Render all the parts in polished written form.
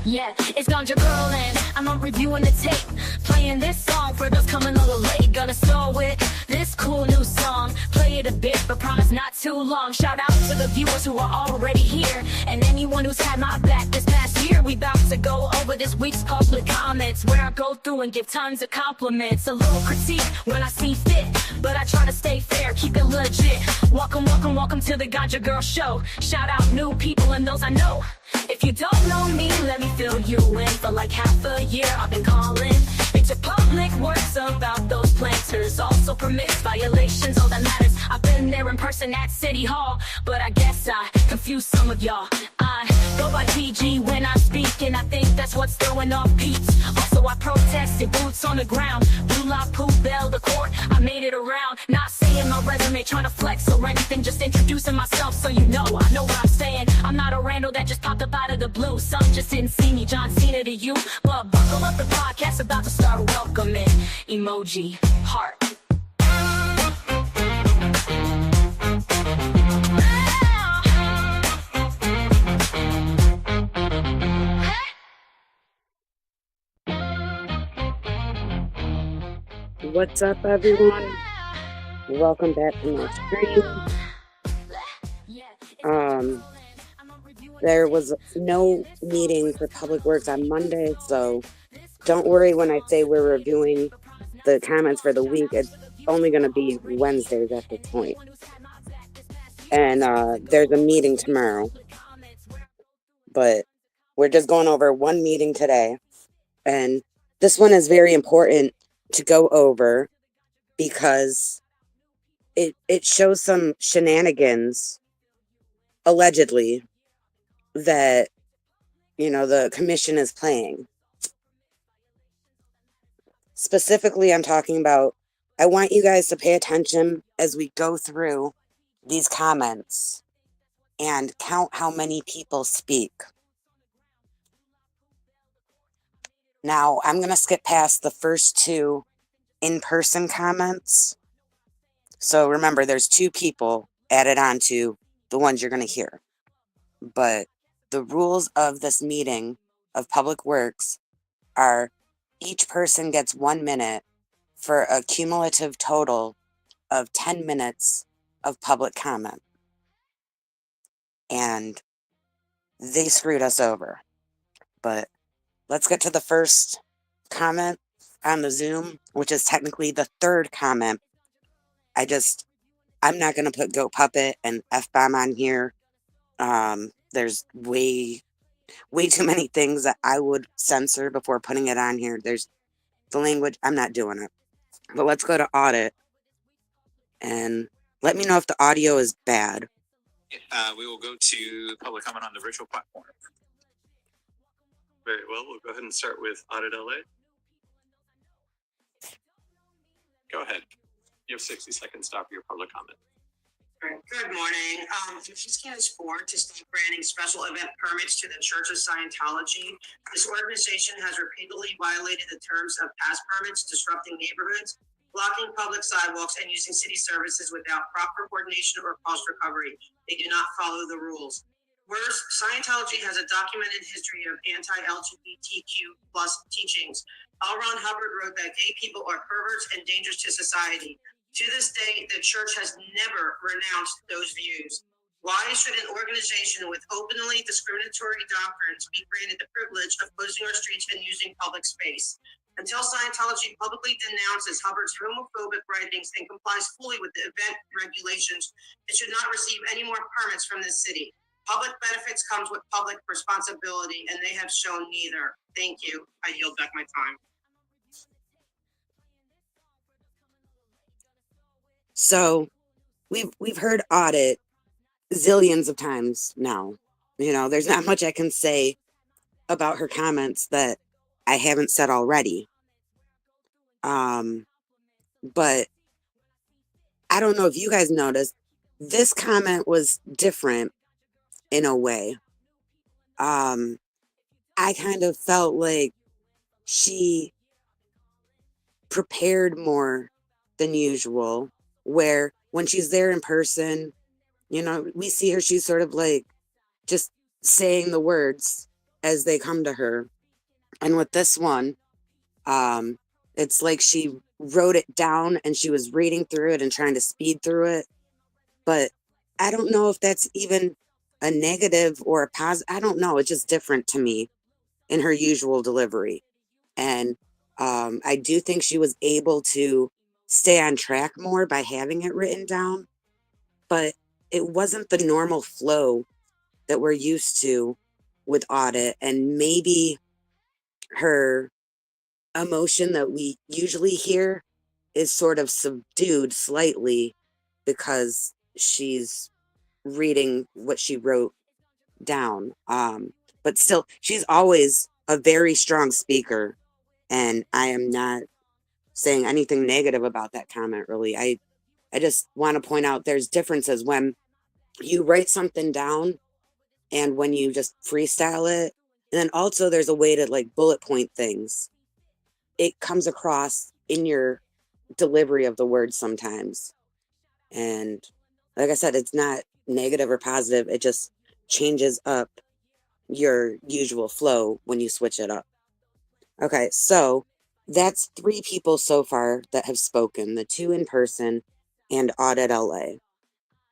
Yeah, it's Ganja Girl and I'm not reviewing the tape. Playing this song for those coming a little late. Gonna start with this cool new song. Play it a bit, but promise not too long. Shout out to the viewers who are already here, and anyone who's had my back this past year. We bout to go over this week's public comments, where I go through and give tons of compliments. A little critique when I see fit, but I try to stay fair, keep it legit. Welcome, welcome, welcome to the Ganja Girl Show. Shout out new people and those I know. If you don't know me, let me fill you in. For like half a year I've been calling into public works about those planters. Also permits violations, all that matters. I've been there in person at City Hall, but I guess I confused some of y'all. I go by TG when I speak, and I think that's what's throwing off peeps. Also I protested, boots on the ground, blue lock, poop, bell, the court, I made it around. Not saying my resume, trying to flex or anything, just introducing myself so you know I know what I'm saying. I'm not a Randall that just popped up out of the blue. Some just didn't see me, John Cena to you. But buckle up, the podcast about to start. Welcoming emoji heart. What's up, everyone? Welcome back to my stream. There was no meeting for Public Works on Monday, so don't worry when I say we're reviewing the comments for the week. It's only going to be Wednesdays at this point. And there's a meeting tomorrow. But we're just going over one meeting today. And this one is very important to go over because it shows some shenanigans, allegedly, that, the commission is playing. Specifically, I'm talking about, I want you guys to pay attention as we go through these comments and count how many people speak. Now, I'm going to skip past the first two in-person comments. So remember, there's two people added on to the ones you're going to hear. But the rules of this meeting of Public Works are each person gets 1 minute for a cumulative total of 10 minutes of public comment. And they screwed us over. But let's get to the first comment on the Zoom, which is technically the third comment. I'm not going to put Goat Puppet and F-Bomb on here. There's way too many things that I would censor before putting it on here. There's the language, I'm not doing it. But let's go to audit and let me know if the audio is bad. We will go to public comment on the virtual platform. Very well, we'll go ahead and start with Audit LA. Go ahead. You have 60 seconds to offer your public comment. Good morning. I'm asking this board to stop granting special event permits to the Church of Scientology. This organization has repeatedly violated the terms of past permits, disrupting neighborhoods, blocking public sidewalks, and using city services without proper coordination or cost recovery. They do not follow the rules. Worse, Scientology has a documented history of anti-LGBTQ plus teachings. L. Ron Hubbard wrote that gay people are perverts and dangerous to society. To this day, the church has never renounced those views. Why should an organization with openly discriminatory doctrines be granted the privilege of closing our streets and using public space? Until Scientology publicly denounces Hubbard's homophobic writings and complies fully with the event regulations, it should not receive any more permits from this city. Public benefits comes with public responsibility, and they have shown neither. Thank you. I yield back my time. So we've heard audit zillions of times now. There's not much I can say about her comments that I haven't said already. But I don't know if you guys noticed, this comment was different in a way. I kind of felt like she prepared more than usual, where when she's there in person, we see her, she's sort of like just saying the words as they come to her. And with this one, um, it's like she wrote it down and she was reading through it and trying to speed through it. But I don't know if that's even a negative or a positive. I don't know. It's just different to me in her usual delivery. And I do think she was able to stay on track more by having it written down, but it wasn't the normal flow that we're used to with audit. And maybe her emotion that we usually hear is sort of subdued slightly because she's reading what she wrote down. But still, she's always a very strong speaker, and I am not saying anything negative about that comment, really. I just want to point out there's differences when you write something down and when you just freestyle it. And then also there's a way to like bullet point things. It comes across in your delivery of the words sometimes. And like I said, it's not negative or positive. It just changes up your usual flow when you switch it up. Okay, so that's 3 people so far that have spoken, the 2 in person and Audit LA.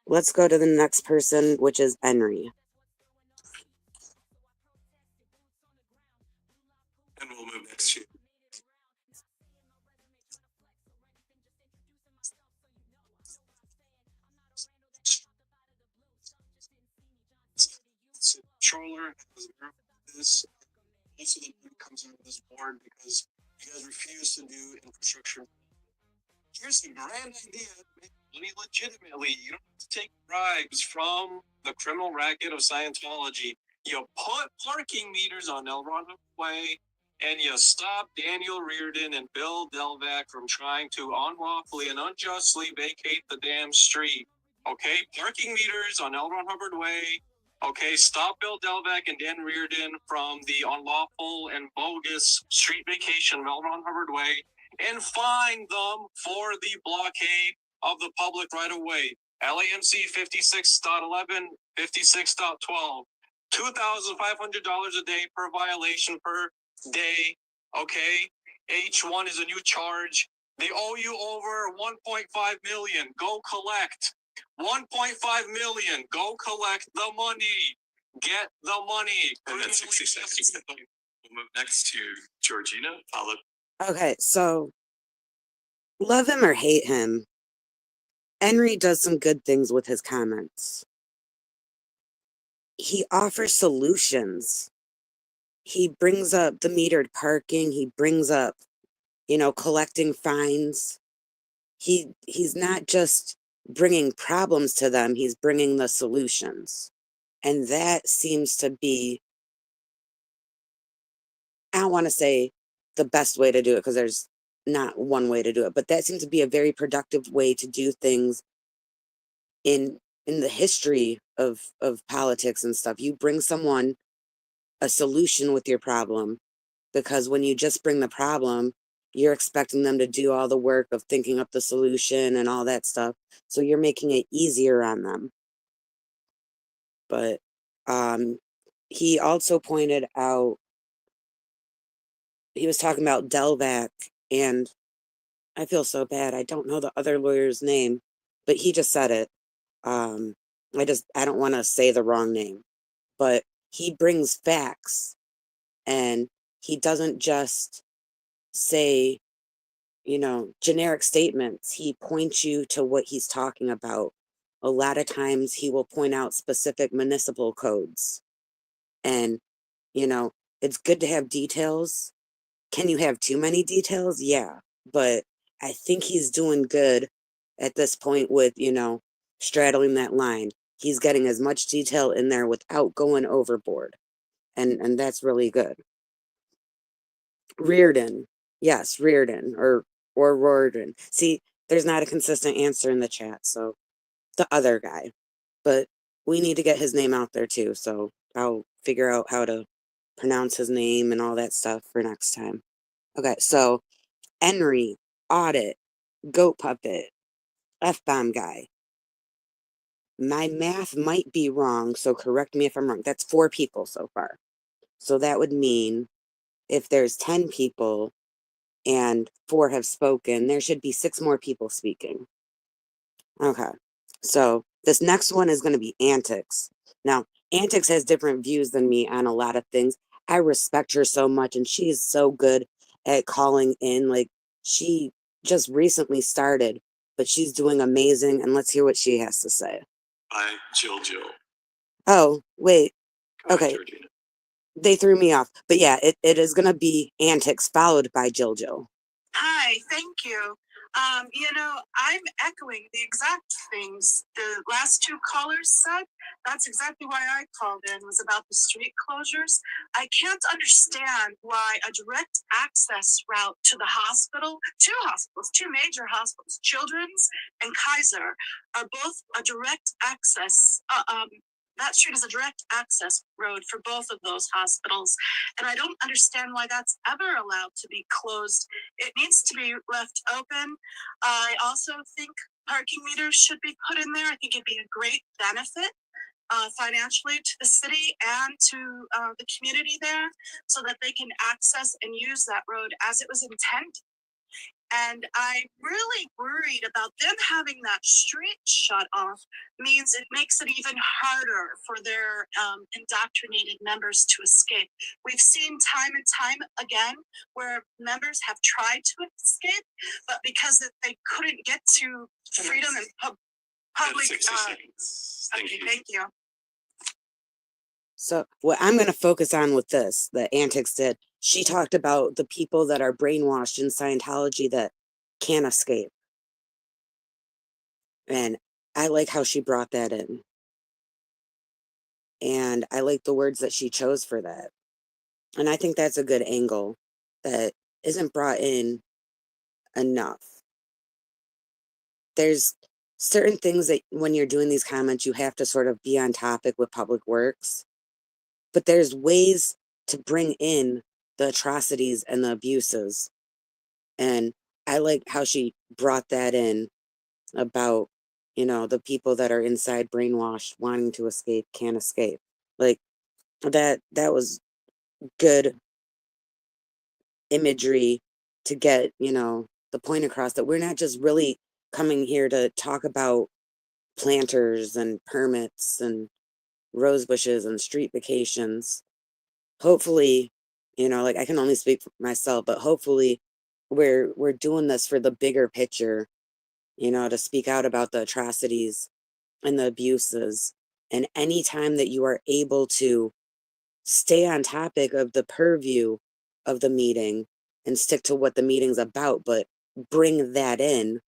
Let's go to the next person, which is Henry. And we'll move next to controller has this. Also, the board comes out of this board because you guys refuse to do infrastructure. Here's a grand idea to make money legitimately. You don't have to take bribes from the criminal racket of Scientology. You put parking meters on El Rondo Way, and you stop Daniel Reardon and Bill Delvac from trying to unlawfully and unjustly vacate the damn street. Okay, parking meters on L. Ron Hubbard Way. Okay, stop Bill Delvac and Dan Reardon from the unlawful and bogus street vacation of L. Ron Hubbard Way, and fine them for the blockade of the public right of way. LAMC 56.11, 56.12. $2,500 a day per violation per day. Okay, H1 is a new charge. They owe you over 1.5 million. Go collect 1.5 million. Go collect the money. Get the money. And that's 60 seconds. We'll move next to Georgina, followed. Okay, so love him or hate him, Henry does some good things with his comments. He offers solutions. He brings up the metered parking. He brings up, collecting fines. He's not just bringing problems to them. He's bringing the solutions. And that seems to be, I don't want to say the best way to do it because there's not one way to do it, but that seems to be a very productive way to do things in the history of politics and stuff. You bring someone a solution with your problem, because when you just bring the problem, you're expecting them to do all the work of thinking up the solution and all that stuff. So you're making it easier on them. But he also pointed out, he was talking about Delvac, and I feel so bad. I don't know the other lawyer's name, but he just said it. I don't want to say the wrong name, but he brings facts, and he doesn't just say, generic statements. He points you to what he's talking about. A lot of times he will point out specific municipal codes, and, it's good to have details. Can you have too many details? Yeah, but I think he's doing good at this point with, straddling that line. He's getting as much detail in there without going overboard. And that's really good. Reardon. Yes, Reardon or Riordan. See, there's not a consistent answer in the chat, so the other guy. But we need to get his name out there too, so I'll figure out how to pronounce his name and all that stuff for next time. Okay, so Henry, Audit, Goat Puppet, F-Bomb Guy. My math might be wrong, so correct me if I'm wrong. That's 4 people so far. So that would mean if there's 10 people and 4 have spoken, there should be 6 more people speaking. Okay. So this next one is going to be Antics. Now, Antics has different views than me on a lot of things. I respect her so much, and she is so good at calling in. Like, she just recently started, but she's doing amazing. And let's hear what she has to say. Hi, Jill. Oh, wait. Go ahead, Okay. Georgina. They threw me off. But yeah, it is going to be Antics followed by JoJo. Hi, thank you. I'm echoing the exact things the last 2 callers said. That's exactly why I called in, was about the street closures. I can't understand why a direct access route to the hospital, 2 hospitals, 2 major hospitals, Children's and Kaiser, are both a direct access, that street is a direct access road for both of those hospitals. And I don't understand why that's ever allowed to be closed. It needs to be left open. I also think parking meters should be put in there. I think it'd be a great benefit financially to the city and to the community there, so that they can access and use that road as it was intended. And I'm really worried about them having that street shut off means it makes it even harder for their indoctrinated members to escape. We've seen time and time again where members have tried to escape, but because they couldn't get to freedom and public. 60 seconds. Thank you. Thank you. So what I'm going to focus on with this, the Antics did, she talked about the people that are brainwashed in Scientology that can't escape. And I like how she brought that in. And I like the words that she chose for that. And I think that's a good angle that isn't brought in enough. There's certain things that when you're doing these comments, you have to sort of be on topic with public works. But there's ways to bring in the atrocities and the abuses. And I like how she brought that in about, the people that are inside brainwashed, wanting to escape, can't escape. Like that was good imagery to get, the point across that we're not just really coming here to talk about planters and permits and rose bushes and street vacations. Hopefully, like I can only speak for myself, but hopefully we're doing this for the bigger picture, to speak out about the atrocities and the abuses. And anytime that you are able to stay on topic of the purview of the meeting and stick to what the meeting's about, but bring that in,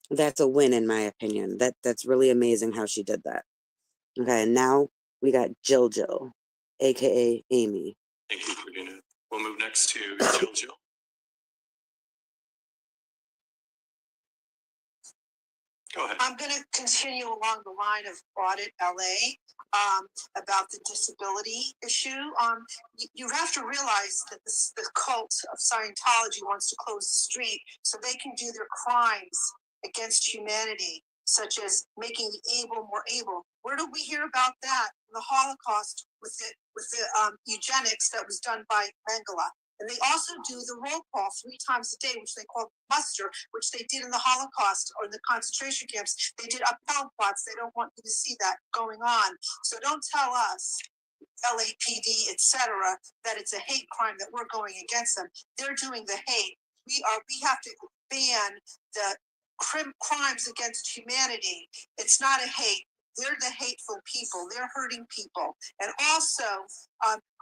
that's a win in my opinion. That's really amazing how she did that. Okay, and now we got Jill, aka Amy. Thank you, Georgina. We'll move next to Jill. Go ahead. I'm going to continue along the line of Audit LA about the disability issue. You have to realize that the cult of Scientology wants to close the street so they can do their crimes against humanity, such as making the able more able. Where did we hear about that? The Holocaust with the eugenics that was done by Mengele. And they also do the roll call 3 times a day, which they call muster, which they did in the Holocaust or the concentration camps. They did upheld plots. They don't want you to see that going on. So don't tell us, LAPD, etc., that it's a hate crime that we're going against them. They're doing the hate. We have to ban the crimes against humanity. It's not a hate. They're the hateful people. They're hurting people. And also,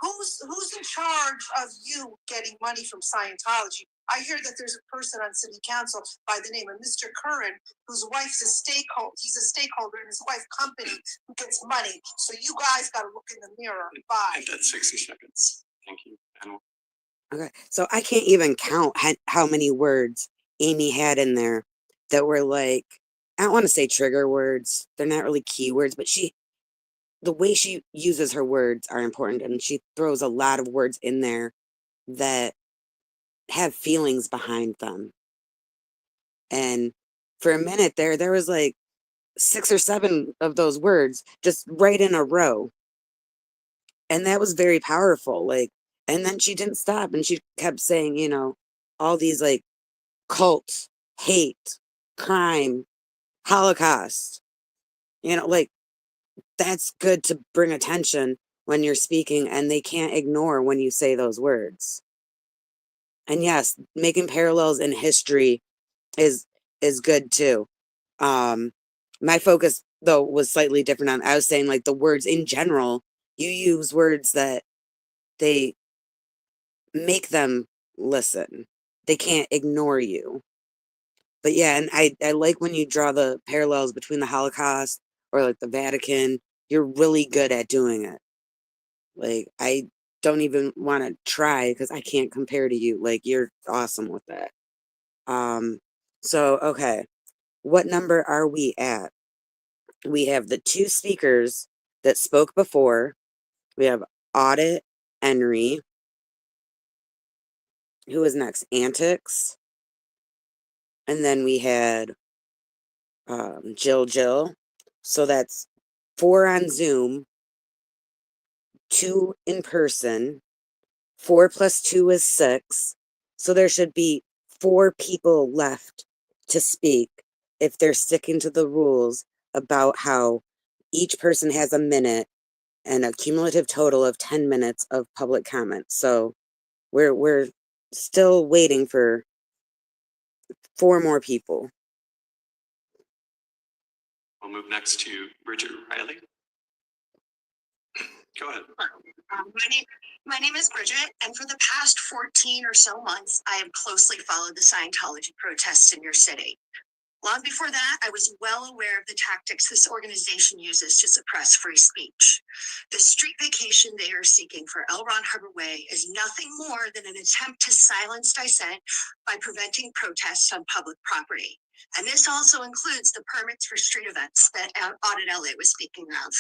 who's in charge of you getting money from Scientology? I hear that there's a person on city council by the name of Mr. Curran, whose wife's a stakeholder. He's a stakeholder in his wife's company who gets money. So you guys got to look in the mirror. Bye. And that's 60 seconds. Thank you. And Okay, so I can't even count how many words Amy had in there that were like, I don't want to say trigger words. They're not really keywords, but the way she uses her words are important, and she throws a lot of words in there that have feelings behind them. And for a minute there was like 6 or 7 of those words just right in a row. And that was very powerful. Like, and then she didn't stop and she kept saying, you know, all these like cult, hate, crime, Holocaust, you know, like that's good to bring attention when you're speaking and they can't ignore when you say those words. And yes, making parallels in history is good too. Um my focus though was slightly different on I was saying like the words in general, you use words that they make them listen. They can't ignore you. But yeah, and I like when you draw the parallels between the Holocaust or like the Vatican. You're really good at doing it. Like I don't even want to try because I can't compare to you. Like you're awesome with that. Um so okay. What number are we at? We have the two speakers that spoke before. We have Audit Henry. Who was next? Antics. And then we had Jill. So that's 4 on Zoom, 2 in person. 4 plus 2 is 6. So there should be 4 people left to speak if they're sticking to the rules about how each person has a minute and a cumulative total of 10 minutes of public comment. So we're still waiting for 4 more people. We'll move next to Bridget Riley. Go ahead. My name is Bridget, and for the past 14 or so months, I have closely followed the Scientology protests in your city. Long before that, I was well aware of the tactics this organization uses to suppress free speech. The street vacation they are seeking for L. Ron Hubbard Way is nothing more than an attempt to silence dissent by preventing protests on public property. And this also includes the permits for street events that Audit LA was speaking of.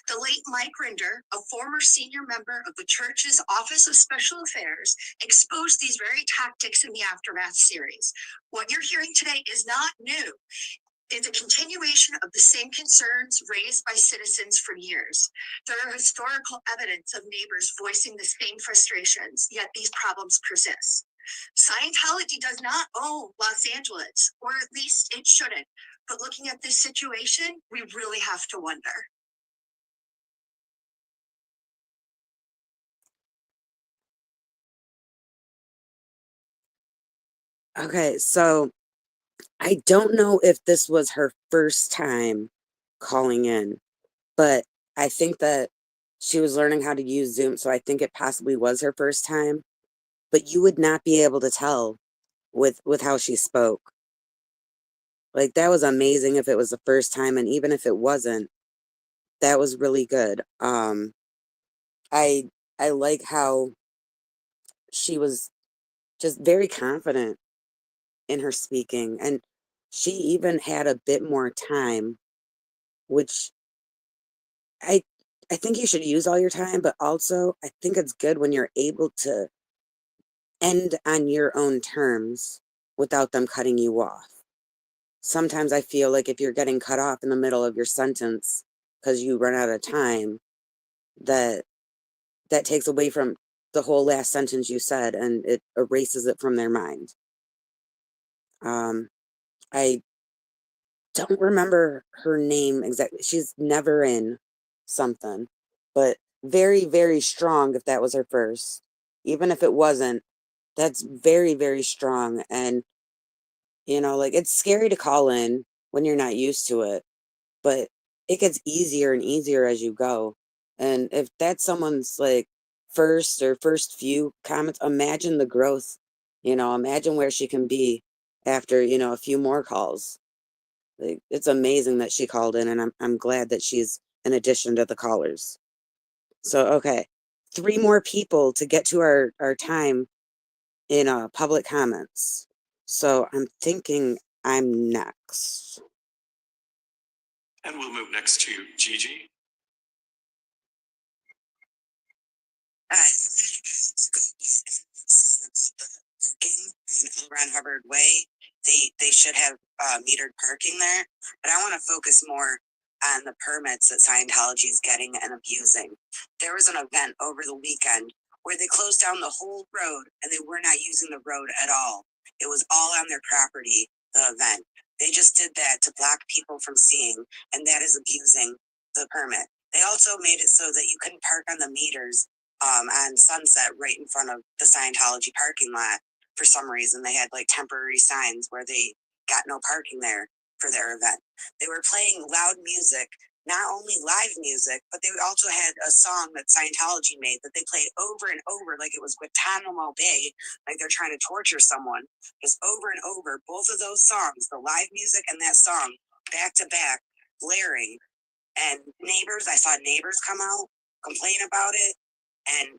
The late Mike Rinder, a former senior member of the church's Office of Special Affairs, exposed these very tactics in the Aftermath series. What you're hearing today is not new. It's a continuation of the same concerns raised by citizens for years. There are historical evidence of neighbors voicing the same frustrations, yet these problems persist. Scientology does not own Los Angeles, or at least it shouldn't. But looking at this situation, we really have to wonder. Okay, so I don't know if this was her first time calling in, but I think that she was learning how to use Zoom, so I think it possibly was her first time. But you would not be able to tell with how she spoke. Like that was amazing if it was the first time, and even if it wasn't, that was really good. I I like how she was just very confident in her speaking, and she even had a bit more time, which I I think you should use all your time, but also I think it's good when you're able to end on your own terms without them cutting you off. Sometimes I feel like if you're getting cut off in the middle of your sentence because you run out of time, that that takes away from the whole last sentence you said and it erases it from their mind. I don't remember her name exactly. She's never in something, but very, very strong if that was her first. Even if it wasn't, that's very, very strong. And, you know, like it's scary to call in when you're not used to it, but it gets easier and easier as you go. And if that's someone's like first or first few comments, imagine the growth, you know, imagine where she can be after, you know, a few more calls. Like, it's amazing that she called in, and I'm glad that she's an addition to the callers. So okay, 3 more people to get to our time in public comments. So I'm thinking I'm next. And we'll move next to Gigi. All right, I'm going to go with saying about the parking on L. Ron Hubbard Way. They should have metered parking there, but I want to focus more on the permits that Scientology is getting and abusing. There was an event over the weekend where they closed down the whole road and they were not using the road at all. It was all on their property, the event. They just did that to block people from seeing, and that is abusing the permit. They also made it so that you couldn't park on the meters on Sunset right in front of the Scientology parking lot. For some reason, they had like temporary signs where they got no parking there for their event. They were playing loud music, not only live music, but they also had a song that Scientology made that they played over and over like it was Guantanamo Bay, like they're trying to torture someone. Just over and over, both of those songs, the live music and that song, back to back, blaring. And neighbors, I saw neighbors come out, complain about it, and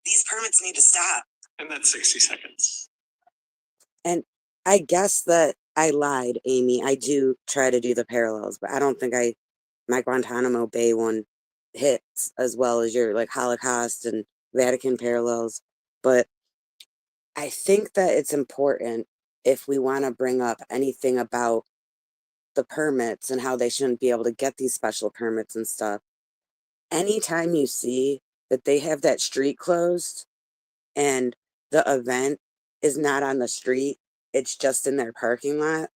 these permits need to stop. And that's 60 seconds. And I guess that I lied, Amy. I do try to do the parallels, but I don't think my Guantanamo Bay one hits as well as your like Holocaust and Vatican parallels. But I think that it's important if we want to bring up anything about the permits and how they shouldn't be able to get these special permits and stuff. Anytime you see that they have that street closed and the event is not on the street, it's just in their parking lot,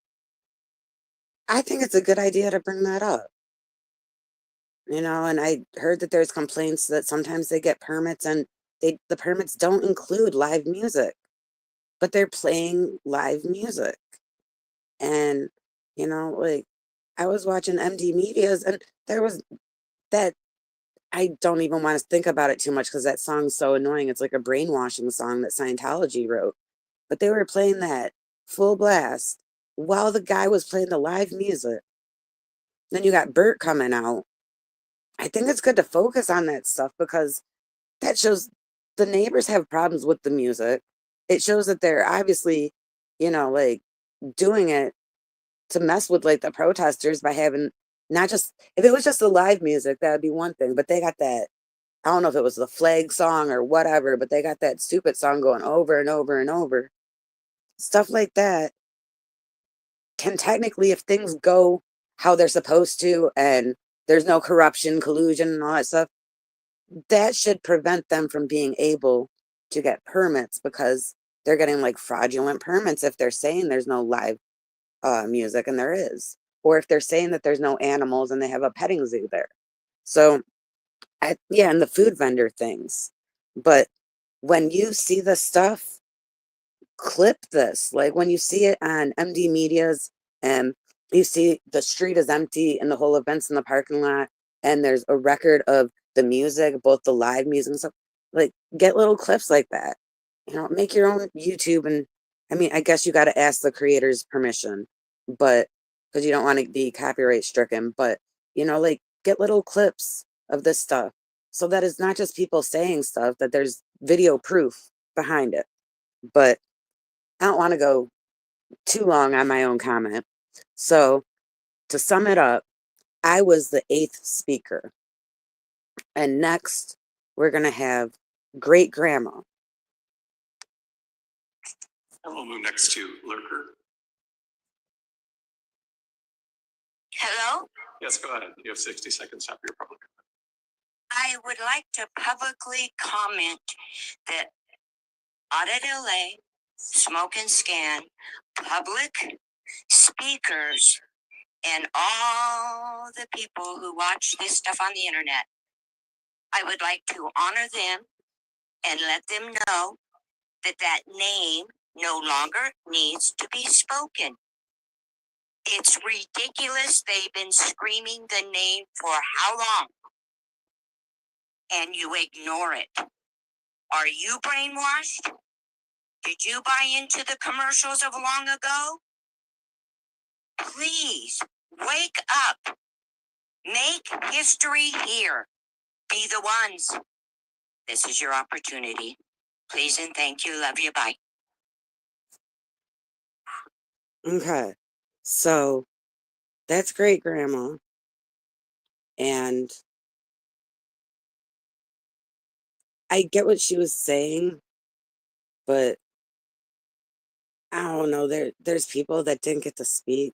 I think it's a good idea to bring that up. And I heard that there's complaints that sometimes they get permits and the permits don't include live music, but they're playing live music. And, like I was watching MD Medias and there was that I don't even want to think about it too much because that song's so annoying. It's like a brainwashing song that Scientology wrote. But they were playing that full blast while the guy was playing the live music. Then you got Bert coming out. I think it's good to focus on that stuff because that shows the neighbors have problems with the music. It shows that they're obviously, like doing it to mess with like the protesters by having not just if it was just the live music, that would be one thing. But they got that, I don't know if it was the flag song or whatever, but they got that stupid song going over and over and over. Stuff like that can technically, if things go how they're supposed to and there's no corruption, collusion, and all that stuff, that should prevent them from being able to get permits because they're getting like fraudulent permits if they're saying there's no live music and there is, or if they're saying that there's no animals and they have a petting zoo there. So, yeah, and the food vendor things. But when you see the stuff, clip this. Like when you see it on MD Media's and you see the street is empty and the whole event's in the parking lot and there's a record of the music, both the live music and stuff, like get little clips like that. Make your own YouTube. And I mean, I guess you got to ask the creator's permission, but because you don't want to be copyright stricken, but like get little clips of this stuff so that it's not just people saying stuff, that there's video proof behind it. But I don't want to go too long on my own comment. So, to sum it up, I was the 8th speaker. And next, we're going to have great grandma. And we'll move next to Lurker. Hello? Yes, go ahead. You have 60 seconds after your public. I would like to publicly comment that Audit LA, Smoke and Scan, public speakers, and all the people who watch this stuff on the internet, I would like to honor them and let them know that that name no longer needs to be spoken. It's ridiculous. They've been screaming the name for how long? And you ignore it. Are you brainwashed? Did you buy into the commercials of long ago? Please, wake up. Make history here. Be the ones. This is your opportunity. Please and thank you. Love you. Bye. Okay. So, that's great grandma. And I get what she was saying, but I don't know. There's people that didn't get to speak,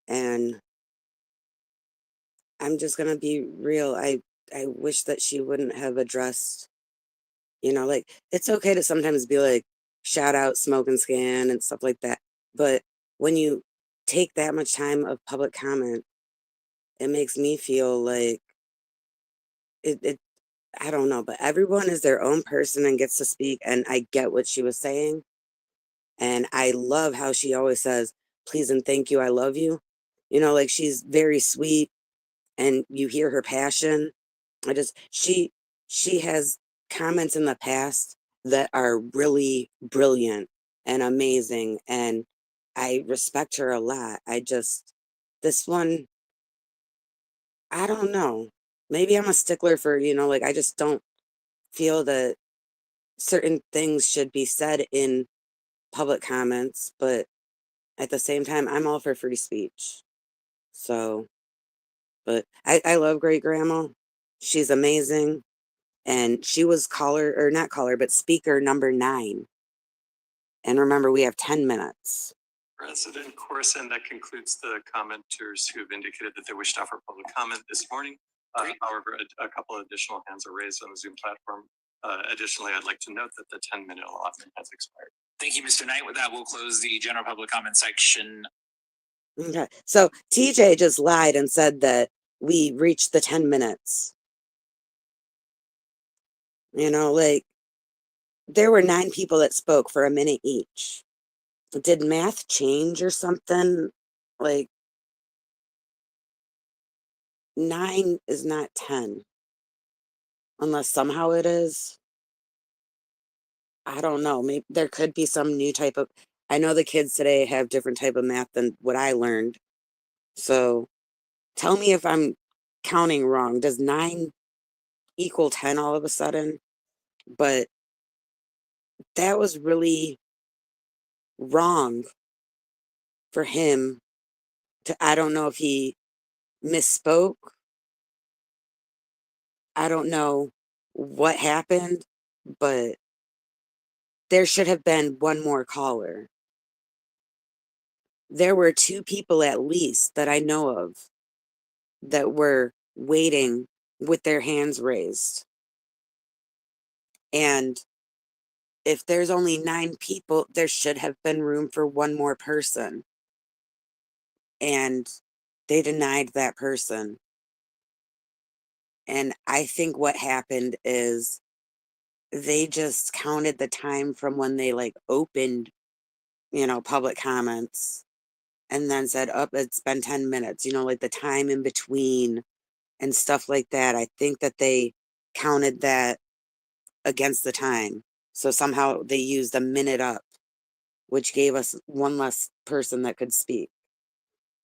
and I'm just gonna be real. I wish that she wouldn't have addressed, like it's okay to sometimes be like shout out smoke and scan and stuff like that. But when you take that much time of public comment, it makes me feel like it I don't know, but everyone is their own person and gets to speak, and I get what she was saying. And I love how she always says, please and thank you, I love you. Like she's very sweet and you hear her passion. I just she has comments in the past that are really brilliant and amazing, and I respect her a lot. This one, I don't know. Maybe I'm a stickler for, like I just don't feel that certain things should be said in public comments, but at the same time, I'm all for free speech. So, but I love great grandma. She's amazing. And she was caller, or not caller, but speaker number 9. And remember, we have 10 minutes. President Corson, that concludes the commenters who have indicated that they wish to offer public comment this morning. However, a couple of additional hands are raised on the Zoom platform. Additionally, I'd like to note that the 10-minute allotment has expired. Thank you, Mr. Knight. With that, we'll close the general public comment section. Okay. So TJ just lied and said that we reached the 10 minutes. Like there were 9 people that spoke for a minute each. Did math change or something? Like 9 is not 10. Unless somehow it is. I don't know. Maybe there could be some new type of. I know the kids today have different type of math than what I learned. So tell me if I'm counting wrong. Does 9 equal 10 all of a sudden? But that was really wrong for him to. I don't know if he misspoke. I don't know what happened, but there should have been one more caller. There were 2 people at least that I know of that were waiting with their hands raised. And if there's only 9 people, there should have been room for one more person. And they denied that person. And I think what happened is they just counted the time from when they like opened, public comments and then said, oh, it's been 10 minutes, like the time in between and stuff like that. I think that they counted that against the time. So somehow they used a minute up, which gave us one less person that could speak.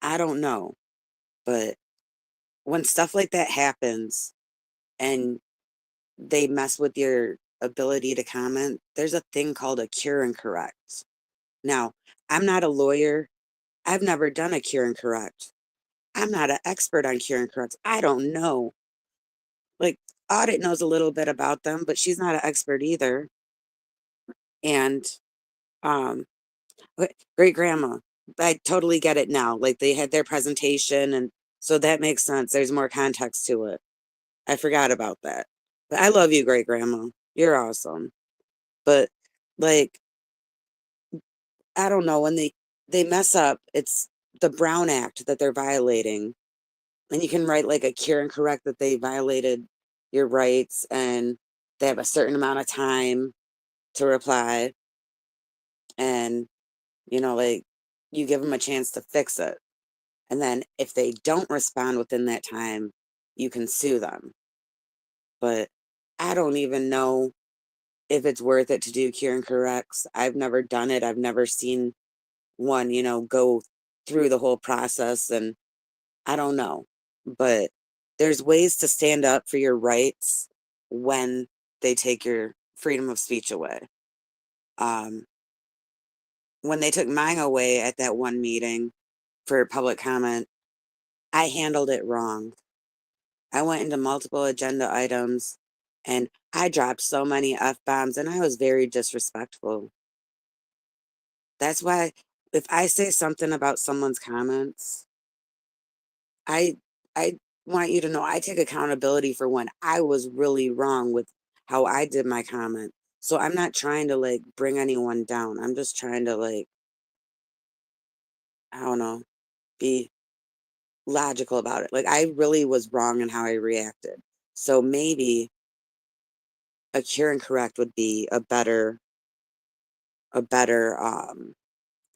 I don't know. But when stuff like that happens and they mess with your ability to comment, there's a thing called a cure and correct. Now, I'm not a lawyer. I've never done a cure and correct. I'm not an expert on cure and corrects. I don't know. Like, Audit knows a little bit about them, but she's not an expert either. And great grandma, I totally get it now. Like they had their presentation, and so that makes sense. There's more context to it. I forgot about that. But I love you, great grandma. You're awesome. But like, I don't know, when they mess up, it's the Brown Act that they're violating. And you can write like a cure and correct that they violated your rights and they have a certain amount of time to reply. And, like you give them a chance to fix it. And then if they don't respond within that time, you can sue them. But I don't even know if it's worth it to do cure and corrects. I've never done it. I've never seen one, go through the whole process. And I don't know. But there's ways to stand up for your rights when they take your freedom of speech away. When they took mine away at that one meeting for public comment, I handled it wrong. I went into multiple agenda items and I dropped so many F-bombs and I was very disrespectful. That's why if I say something about someone's comments, I I want you to know I take accountability for when I was really wrong with how I did my comment. So I'm not trying to like bring anyone down. I'm just trying to like, I don't know, be logical about it. Like I really was wrong in how I reacted. So maybe a cure and correct would be a better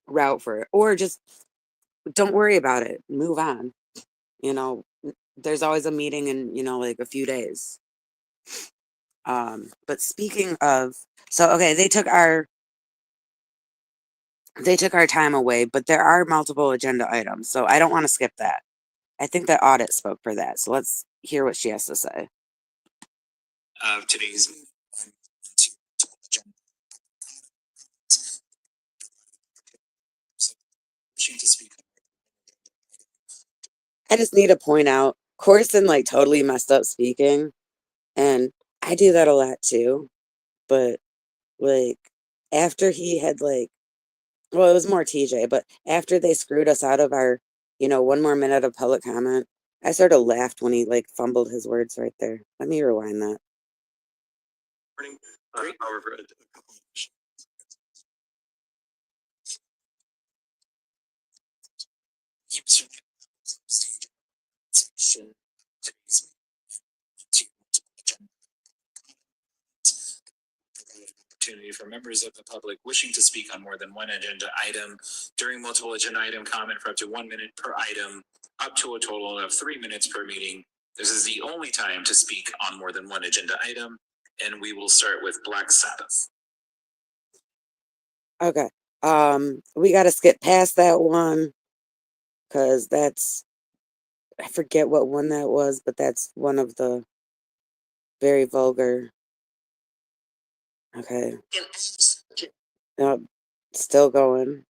route for it. Or just don't worry about it. Move on. You know, there's always a meeting in, like a few days. But speaking of, so okay, they took our time away, but there are multiple agenda items, so I don't want to skip that. I think that audit spoke for that, so let's hear what she has to say. Of today's meeting. Wishing to speak. I just need to point out, Corson like totally messed up speaking, and I do that a lot too. But like after he had well, it was more TJ, but after they screwed us out of our, 1 more minute of public comment, I sort of laughed when he like fumbled his words right there. Let me rewind that. Morning. However, a couple of Opportunity for members of the public wishing to speak on more than one agenda item during multiple agenda item comment for up to 1 minute per item, up to a total of 3 minutes per meeting. This is the only time to speak on more than one agenda item, and we will start with Black Sabbath. Okay. We got to skip past that one because I forget what one that was, but that's one of the very vulgar. Okay. Nope. Still going.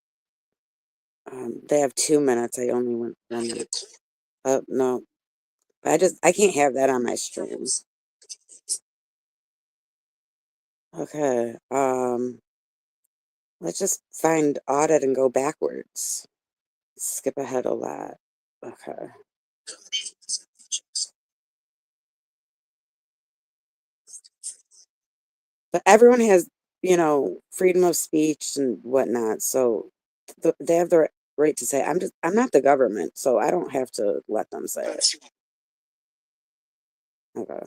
They have 2 minutes. I only went 1 minute. No. I can't have that on my streams. Okay. Let's just find audit and go backwards. Skip ahead a lot. Okay. But everyone has, freedom of speech and whatnot. So they have the right to say, I'm not the government, so I don't have to let them say it. Okay.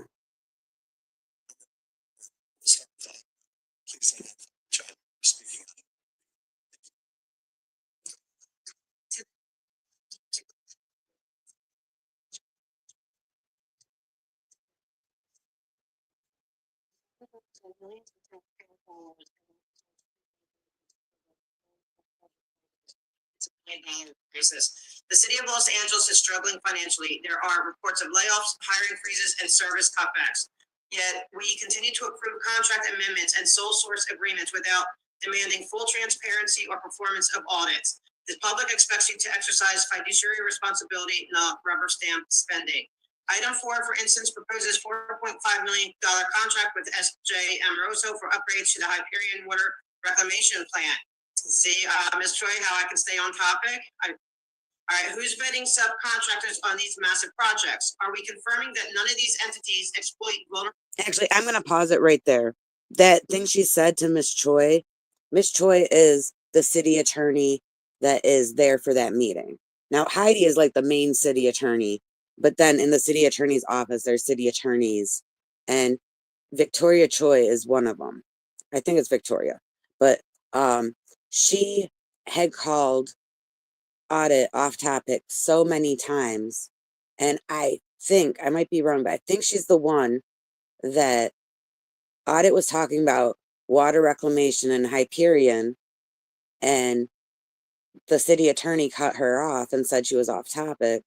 The city of Los Angeles is struggling financially. There are reports of layoffs, hiring freezes, and service cutbacks. Yet we continue to approve contract amendments and sole source agreements without demanding full transparency or performance of audits. The public expects you to exercise fiduciary responsibility, not rubber stamp spending. Item 4, for instance, proposes $4.5 million contract with SJ Amoroso for upgrades to the Hyperion Water Reclamation Plant. See, Ms. Choi, how I can stay on topic? All right, who's bidding subcontractors on these massive projects? Are we confirming that none of these entities exploit vulnerable? Actually, I'm going to pause it right there. That thing she said to Miss Choi is the city attorney that is there for that meeting. Now, Heidi is like the main city attorney, but then in the city attorney's office, there's city attorneys, and Victoria Choi is one of them. I think it's Victoria, but she had called audit off topic so many times, and I think I might be wrong, but I think she's the one that audit was talking about water reclamation in Hyperion, and the city attorney cut her off and said she was off topic.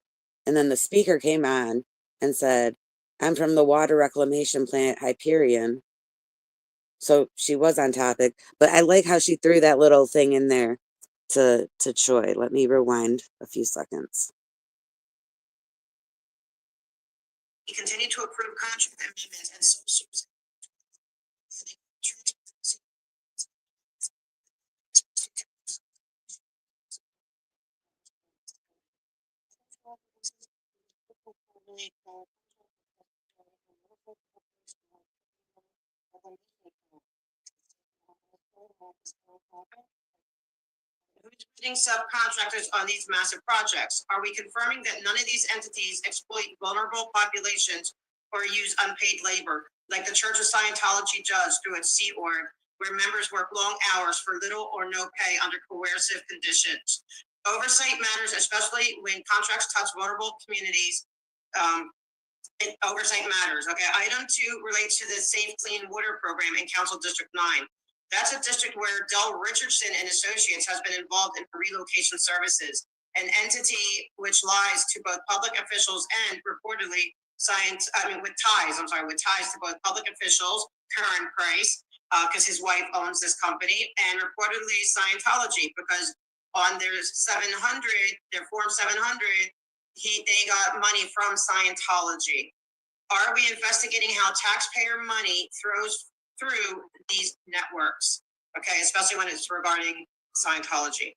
And then the speaker came on and said, I'm from the water reclamation plant at Hyperion. So she was on topic. But I like how she threw that little thing in there to Choi. Let me rewind a few seconds. We continue to approve contract amendments and sole source. Who's putting subcontractors on these massive projects? Are we confirming that none of these entities exploit vulnerable populations or use unpaid labor, like the Church of Scientology does through its Sea Org, where members work long hours for little or no pay under coercive conditions? Oversight matters, especially when contracts touch vulnerable communities. Oversight matters. Okay. Item 2 relates to the Safe Clean Water Program in Council District 9. That's a district where Del Richardson and Associates has been involved in relocation services, an entity which lies to both public officials and reportedly with ties to both public officials, Karen Price, because his wife owns this company, and reportedly Scientology, because on their 700, their Form 700, they got money from Scientology. Are we investigating how taxpayer money throws through these networks? Okay, especially when it's regarding Scientology.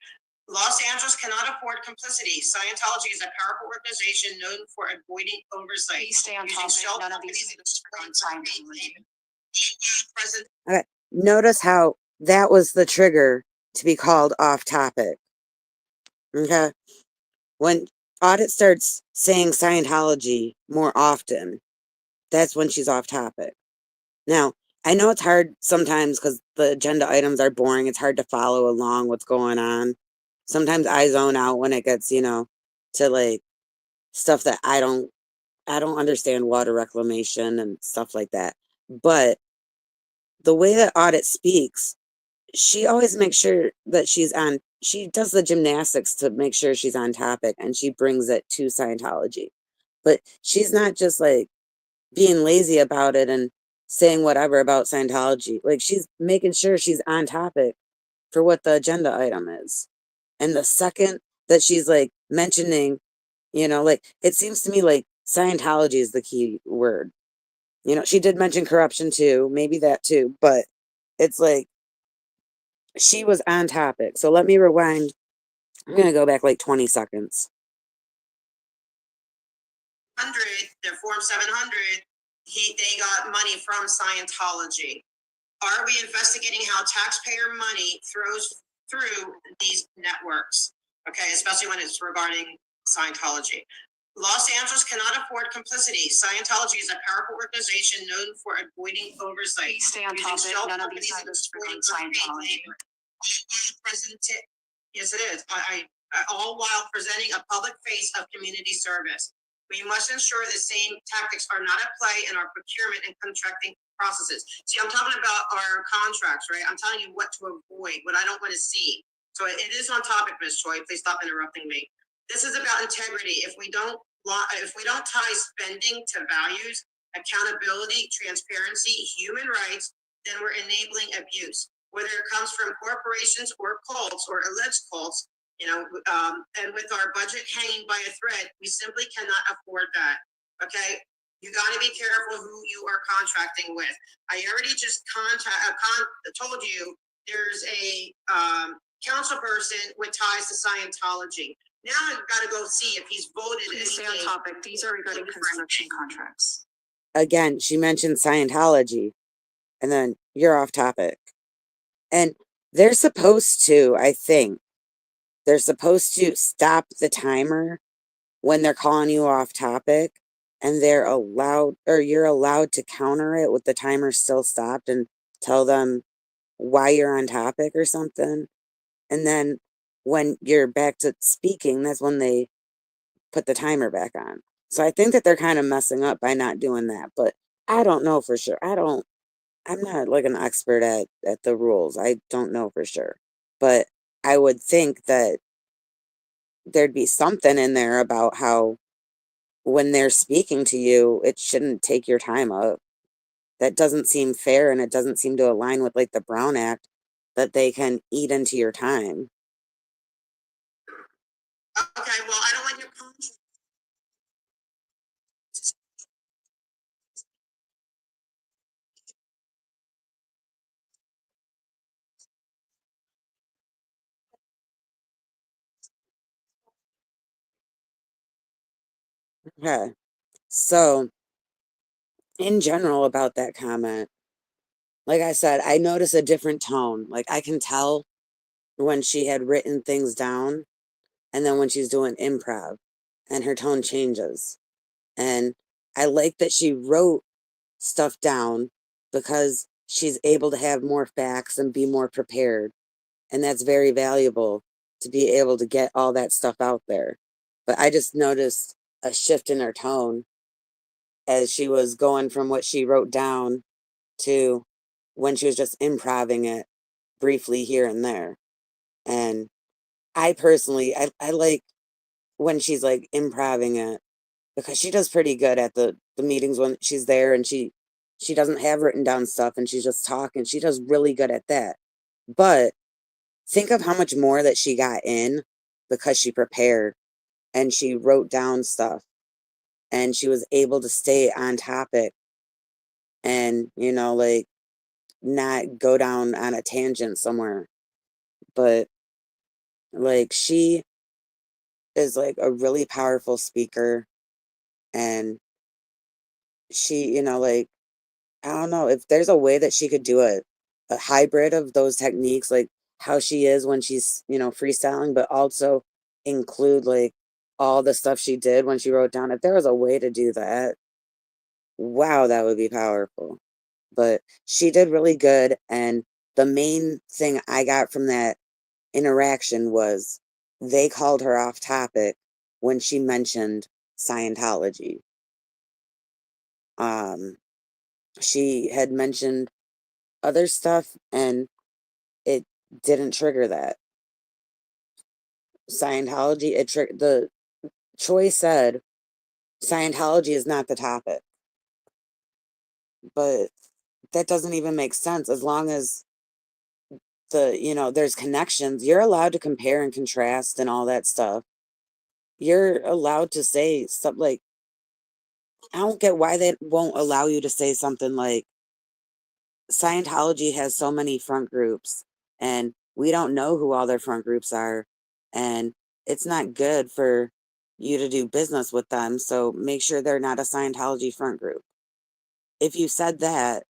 Los Angeles cannot afford complicity. Scientology is a powerful organization known for avoiding oversight. Please stay on topic. None of these things are on Scientology. Okay. Notice how that was the trigger to be called off topic. Okay. When Audit starts saying Scientology more often, that's when she's off topic. Now, I know it's hard sometimes because the agenda items are boring. It's hard to follow along what's going on. Sometimes I zone out when it gets, to like stuff that I don't understand, water reclamation and stuff like that. But the way that Audit speaks, she always makes sure that she does the gymnastics to make sure she's on topic, and she brings it to Scientology. But she's not just like being lazy about it and saying whatever about Scientology. Like, she's making sure she's on topic for what the agenda item is. And the second that she's like mentioning, like, it seems to me like Scientology is the key word. She did mention corruption too, maybe that too, but it's like she was on topic. So let me rewind. I'm going to go back like 20 seconds. Their Form 700, they got money from Scientology. Are we investigating how taxpayer money throws through these networks? Okay, especially when it's regarding Scientology. Los Angeles cannot afford complicity. Scientology is a powerful organization known for avoiding oversight. Please stay on topic. None of these items are on Scientology. Yes, it is. All while presenting a public face of community service. We must ensure the same tactics are not at play in our procurement and contracting processes. See, I'm talking about our contracts, right? I'm telling you what to avoid, what I don't want to see. So it is on topic, Ms. Choi. Please stop interrupting me. This is about integrity. If we don't tie spending to values, accountability, transparency, human rights, then we're enabling abuse. Whether it comes from corporations or cults or alleged cults, and with our budget hanging by a thread, we simply cannot afford that. Okay, you got to be careful who you are contracting with. I already just told you there's a council person with ties to Scientology. Now I've got to go see if he's voted. Please stay on topic. These are regarding construction contracts. Again, she mentioned Scientology, and then you're off topic. And they're supposed to, I think, they're supposed to stop the timer when they're calling you off topic, and you're allowed to counter it with the timer still stopped and tell them why you're on topic or something. And then when you're back to speaking, that's when they put the timer back on. So I think that they're kind of messing up by not doing that, but I don't know for sure. I'm not like an expert at the rules. I don't know for sure. But I would think that there'd be something in there about how when they're speaking to you, it shouldn't take your time up. That doesn't seem fair, and it doesn't seem to align with like the Brown Act that they can eat into your time. Okay, well, I don't want your contract. Okay. So, in general, about that comment, like I said, I notice a different tone. Like, I can tell when she had written things down and then when she's doing improv and her tone changes. And I like that she wrote stuff down because she's able to have more facts and be more prepared. And that's very valuable to be able to get all that stuff out there. But I just noticed a shift in her tone as she was going from what she wrote down to when she was just improving it briefly here and there. And I personally, I like when she's like improving it because she does pretty good at the meetings when she's there and she doesn't have written down stuff and she's just talking. She does really good at that. But think of how much more that she got in because she prepared and she wrote down stuff and she was able to stay on topic and, like not go down on a tangent somewhere. But like she is like a really powerful speaker and she, like I don't know if there's a way that she could do a hybrid of those techniques, like how she is when she's, freestyling, but also include like all the stuff she did when she wrote down. If there was a way to do that, wow, that would be powerful. But she did really good. And the main thing I got from that interaction was they called her off topic when she mentioned Scientology. Um, she had mentioned other stuff and it didn't trigger that. Scientology, the choice said Scientology is not the topic. But that doesn't even make sense as long as there's connections. You're allowed to compare and contrast and all that stuff. You're allowed to say stuff like, I don't get why they won't allow you to say something like, Scientology has so many front groups and we don't know who all their front groups are. And it's not good for you to do business with them. So make sure they're not a Scientology front group. If you said that,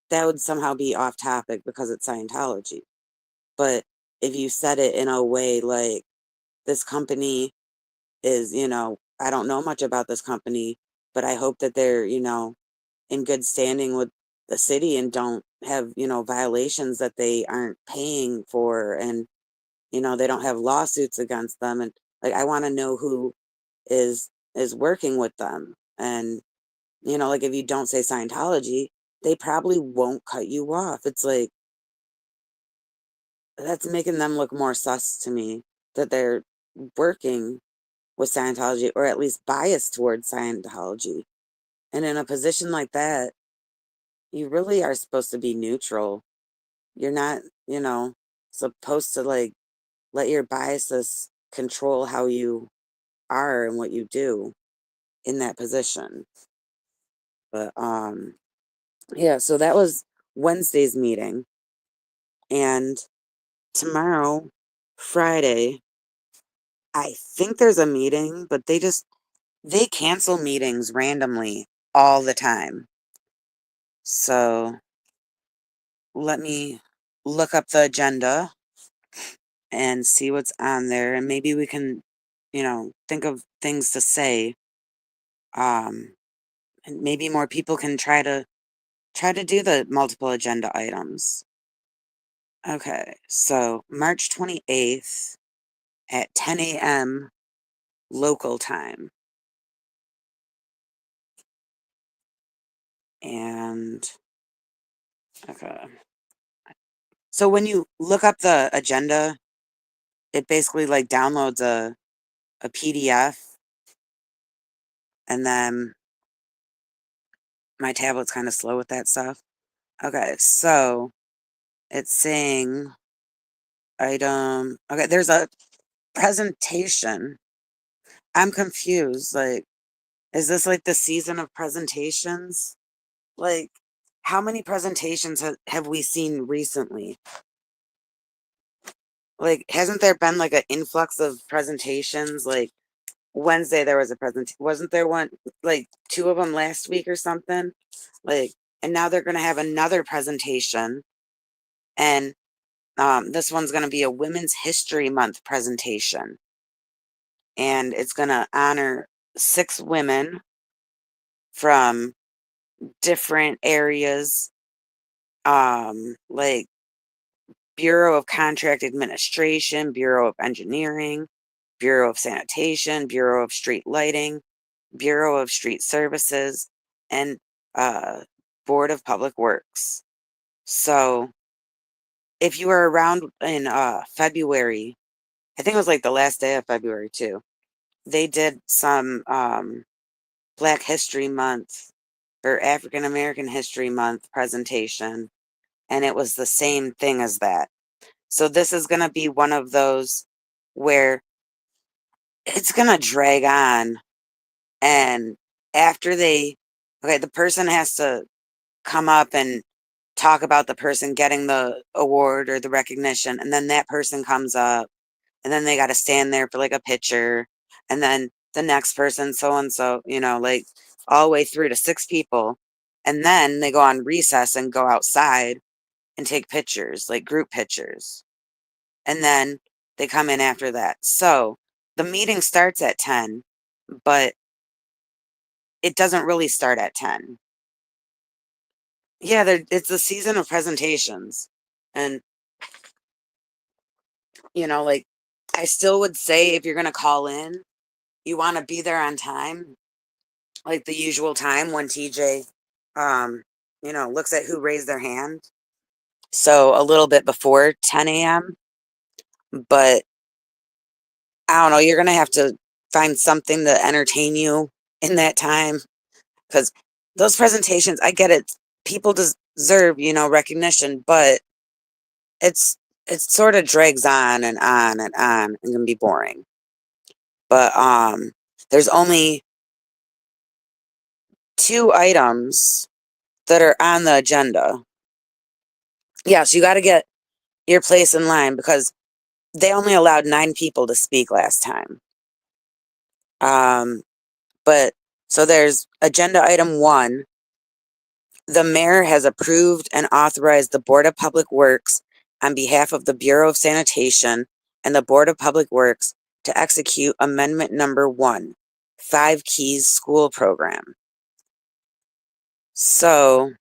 that would somehow be off topic because it's Scientology. But if you said it in a way like, this company is, I don't know much about this company, but I hope that they're, in good standing with the city and don't have, violations that they aren't paying for and, they don't have lawsuits against them. And like, I want to know who is working with them. And, like if you don't say Scientology, they probably won't cut you off. It's like, that's making them look more sus to me that they're working with Scientology or at least biased towards Scientology. And in a position like that, you really are supposed to be neutral. You're not, supposed to like let your biases control how you are and what you do in that position. But yeah, so that was Wednesday's meeting. And tomorrow, Friday, I think there's a meeting, but they cancel meetings randomly all the time. So let me look up the agenda and see what's on there and maybe we can, think of things to say. And maybe more people can try to do the multiple agenda items. Okay, so March 28th at 10 a.m. local time. And okay. So when you look up the agenda, it basically like downloads a PDF and then my tablet's kind of slow with that stuff. Okay, so it's saying item. Okay, there's a presentation. I'm confused. Like, is this like the season of presentations? Like, how many presentations have we seen recently? Like, hasn't there been like an influx of presentations? Like, Wednesday there was a presentation. Wasn't there one, like 2 of them last week or something? Like, and now they're going to have another presentation. And this one's going to be a Women's History Month presentation. And it's going to honor 6 women from different areas, like Bureau of Contract Administration, Bureau of Engineering, Bureau of Sanitation, Bureau of Street Lighting, Bureau of Street Services, and Board of Public Works. So if you were around in February, I think it was like the last day of February too, they did some Black History Month or African American History Month presentation, and it was the same thing as that. So this is going to be one of those where it's going to drag on, and after the person has to come up and talk about the person getting the award or the recognition, and then that person comes up, and then they got to stand there for like a picture, and then the next person, so and so, like all the way through to 6 people, and then they go on recess and go outside and take pictures, like group pictures, and then they come in after that. So the meeting starts at 10, but it doesn't really start at 10. Yeah, it's a season of presentations. And, like, I still would say if you're going to call in, you want to be there on time, like the usual time when TJ, looks at who raised their hand. So a little bit before 10 a.m. But I don't know, you're going to have to find something to entertain you in that time, because those presentations, I get it. People deserve, recognition, but it sort of drags on and on and on and can be boring. But there's only 2 items that are on the agenda. Yes, you got to get your place in line because they only allowed 9 people to speak last time. But so there's agenda item 1. The mayor has approved and authorized the Board of Public Works on behalf of the Bureau of Sanitation and the Board of Public Works to execute amendment number 1, 5 Keys School Program. So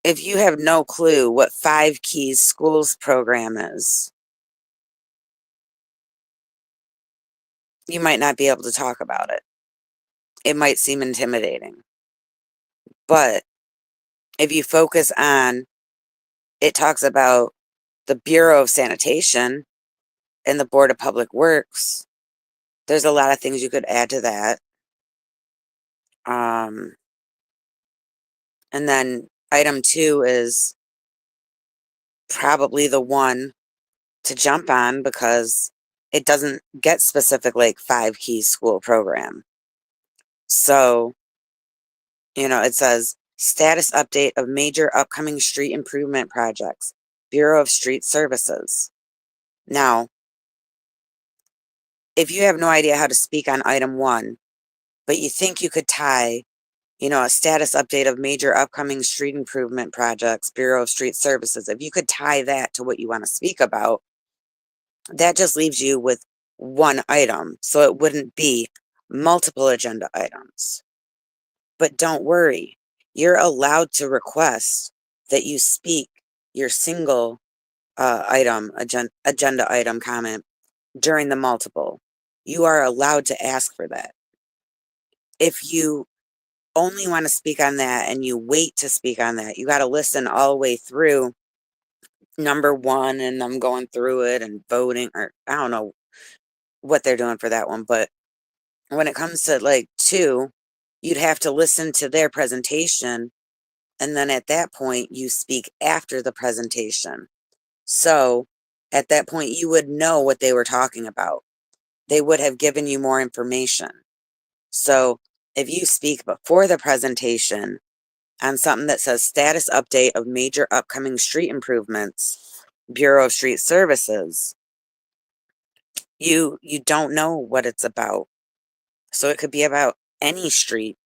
if you have no clue what 5 Keys Schools Program is, you might not be able to talk about it. It might seem intimidating. But if you focus on, it talks about the Bureau of Sanitation and the Board of Public Works, there's a lot of things you could add to that. And then item 2 is probably the one to jump on because it doesn't get specific like 5 Keys School Program. So, it says status update of major upcoming street improvement projects, Bureau of Street Services. Now, if you have no idea how to speak on item 1, but you think you could tie, a status update of major upcoming street improvement projects, Bureau of Street Services, if you could tie that to what you want to speak about, that just leaves you with 1 item. So it wouldn't be multiple agenda items. But don't worry, you're allowed to request that you speak your single agenda item comment during the multiple. You are allowed to ask for that. If you only want to speak on that and you wait to speak on that, you got to listen all the way through number 1 and them going through it and voting, or I don't know what they're doing for that one. But when it comes to like 2, you'd have to listen to their presentation. And then at that point, you speak after the presentation. So at that point, you would know what they were talking about. They would have given you more information. So if you speak before the presentation on something that says status update of major upcoming street improvements, Bureau of Street Services, you don't know what it's about. So it could be about any street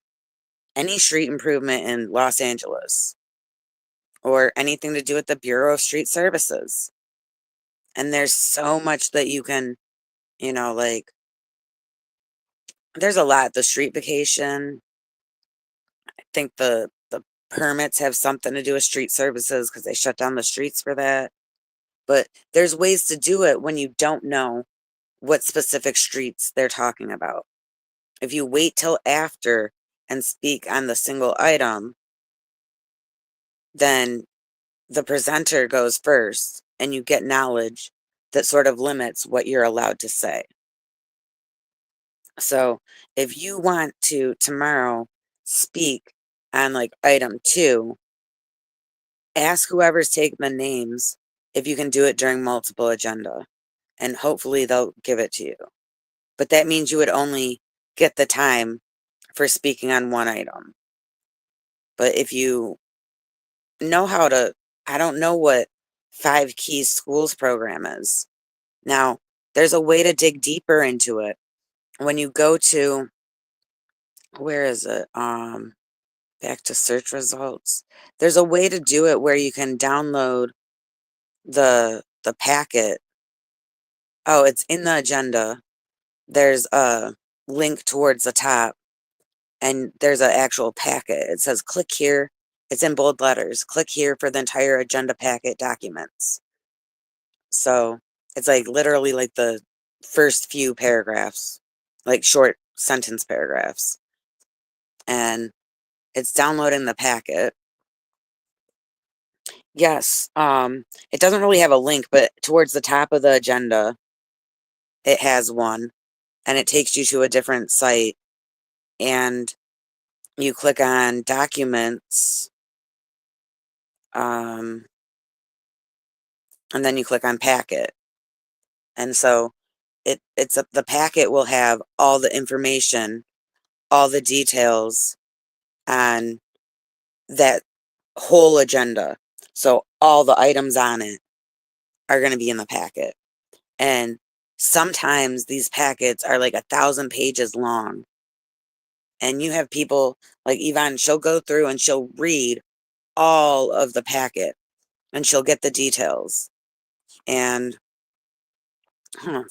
improvement in Los Angeles, or anything to do with the Bureau of Street Services. And there's so much that you can, like, there's a lot. The street vacation, I think the permits have something to do with street services because they shut down the streets for that. But there's ways to do it when you don't know what specific streets they're talking about. If you wait till after and speak on the single item, then the presenter goes first and you get knowledge that sort of limits what you're allowed to say. So if you want to tomorrow speak on like item 2, ask whoever's taking the names if you can do it during multiple agenda, and hopefully they'll give it to you. But that means you would only get the time for speaking on one item. But if you know how to, I don't know what 5 Keys Schools program is. Now, there's a way to dig deeper into it. When you go to, where is it? Back to search results. There's a way to do it where you can download the packet. Oh, it's in the agenda. There's a link towards the top, and there's an actual packet. It says click here. It's in bold letters. Click here for the entire agenda packet documents. So it's like literally like the first few paragraphs, like short sentence paragraphs. And it's downloading the packet. Yes, it doesn't really have a link, but towards the top of the agenda, it has one, and it takes you to a different site, and you click on documents, and then you click on packet. And so the packet will have all the information, all the details on that whole agenda. So all the items on it are going to be in the packet. And sometimes these packets are like 1,000 pages long. And you have people like Yvonne, she'll go through and she'll read all of the packet and she'll get the details. And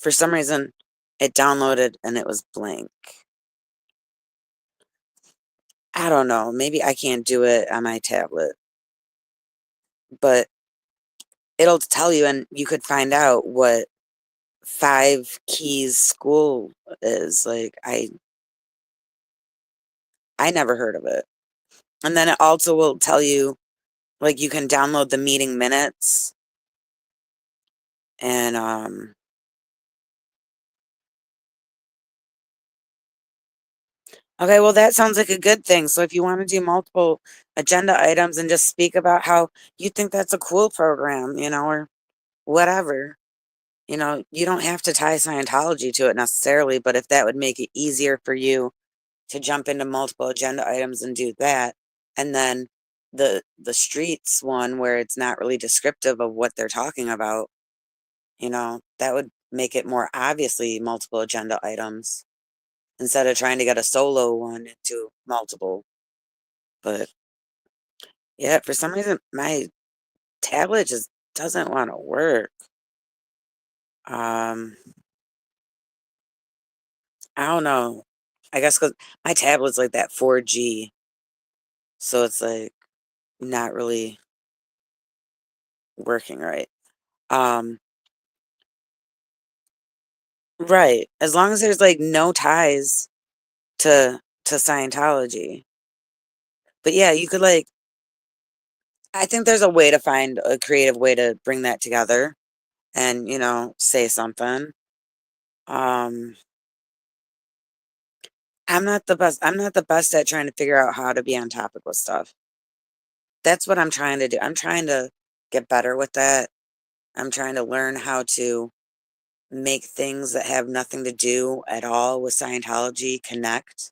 for some reason, it downloaded and it was blank. I don't know. Maybe I can't do it on my tablet. But it'll tell you, and you could find out what 5 Keys School is. Like, I never heard of it. And then it also will tell you, like, you can download the meeting minutes. And okay, well, that sounds like a good thing. So if you want to do multiple agenda items and just speak about how you think that's a cool program, or whatever, you don't have to tie Scientology to it necessarily, but if that would make it easier for you to jump into multiple agenda items and do that, and then the streets one where it's not really descriptive of what they're talking about, that would make it more obviously multiple agenda items instead of trying to get a solo one into multiple. But yeah, for some reason my tablet just doesn't want to work. I don't know. I guess because my tablet's like that 4G, so it's like not really working right. Um, right. As long as there's like no ties to Scientology. But yeah, you could like, I think there's a way to find a creative way to bring that together and, say something. Um, I'm not the best. I'm not the best at trying to figure out how to be on topic with stuff. That's what I'm trying to do. I'm trying to get better with that. I'm trying to learn how to make things that have nothing to do at all with Scientology connect.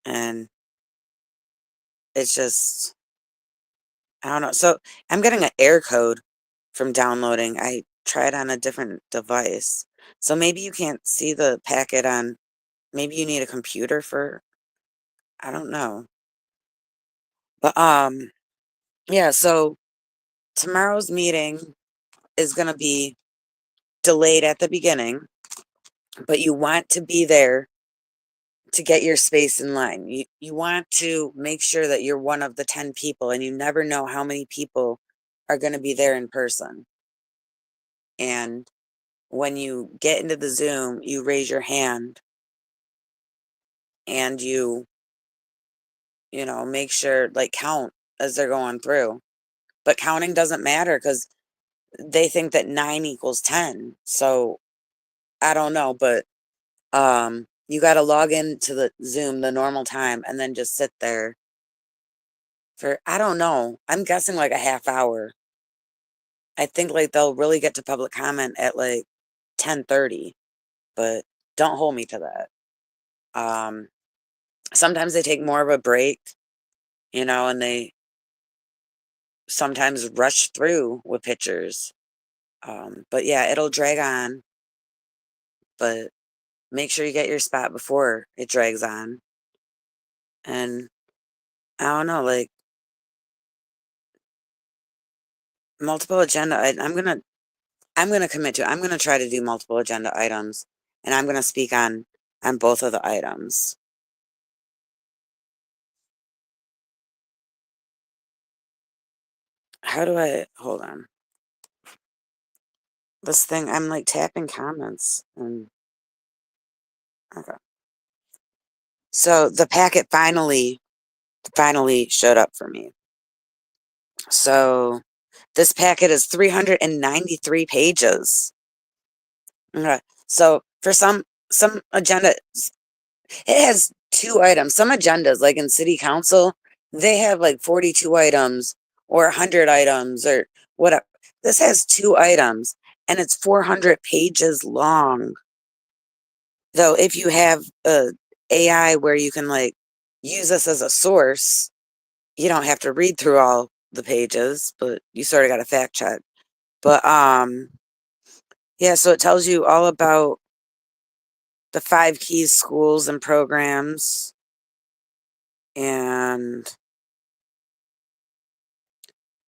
And it's just, I don't know. So I'm getting an error code from downloading. try it on a different device. So maybe you can't see the packet on, maybe you need a computer for, I don't know. But yeah, so tomorrow's meeting is going to be delayed at the beginning, but you want to be there to get your space in line. You want to make sure that you're one of the 10 people, and you never know how many people are going to be there in person. And when you get into the Zoom, you raise your hand and you know, make sure, like, count as they're going through. But counting doesn't matter because they think that 9 equals 10. So I don't know, but you got to log into the Zoom the normal time and then just sit there for, I don't know, I'm guessing like a half hour. I think like they'll really get to public comment at like 10:30, but don't hold me to that. Sometimes they take more of a break, you know, and they sometimes rush through with pictures. But yeah, it'll drag on, but make sure you get your spot before it drags on. And I don't know, like, multiple agenda. I'm gonna commit to. I'm gonna try to do multiple agenda items, and I'm gonna speak on both of the items. How do I hold on? This thing, I'm like tapping comments and okay. So the packet finally showed up for me. So this packet is 393 pages. Okay. So for some agenda, it has 2 items. Some agendas, like in city council, they have like 42 items or 100 items or whatever. This has 2 items and it's 400 pages long. Though if you have a AI where you can like use this as a source, you don't have to read through all the pages, but you sort of got to fact check. But yeah, so it tells you all about the 5 keys schools and programs, and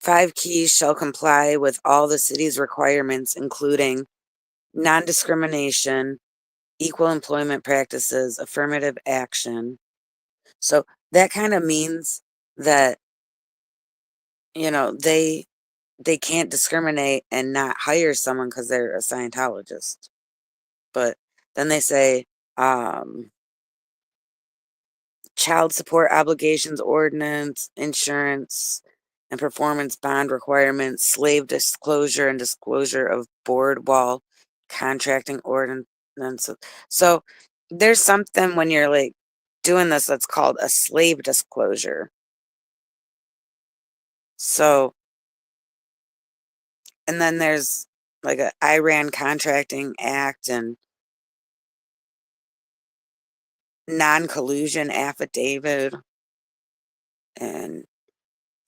5 keys shall comply with all the city's requirements, including non-discrimination, equal employment practices, affirmative action. So that kind of means that, you know, they can't discriminate and not hire someone because they're a Scientologist. But then they say, child support obligations ordinance, insurance and performance bond requirements, slave disclosure and disclosure of board wall contracting ordinance. So there's something when you're like doing this that's called a slave disclosure. So, and then there's like a Iran Contracting Act and non-collusion affidavit and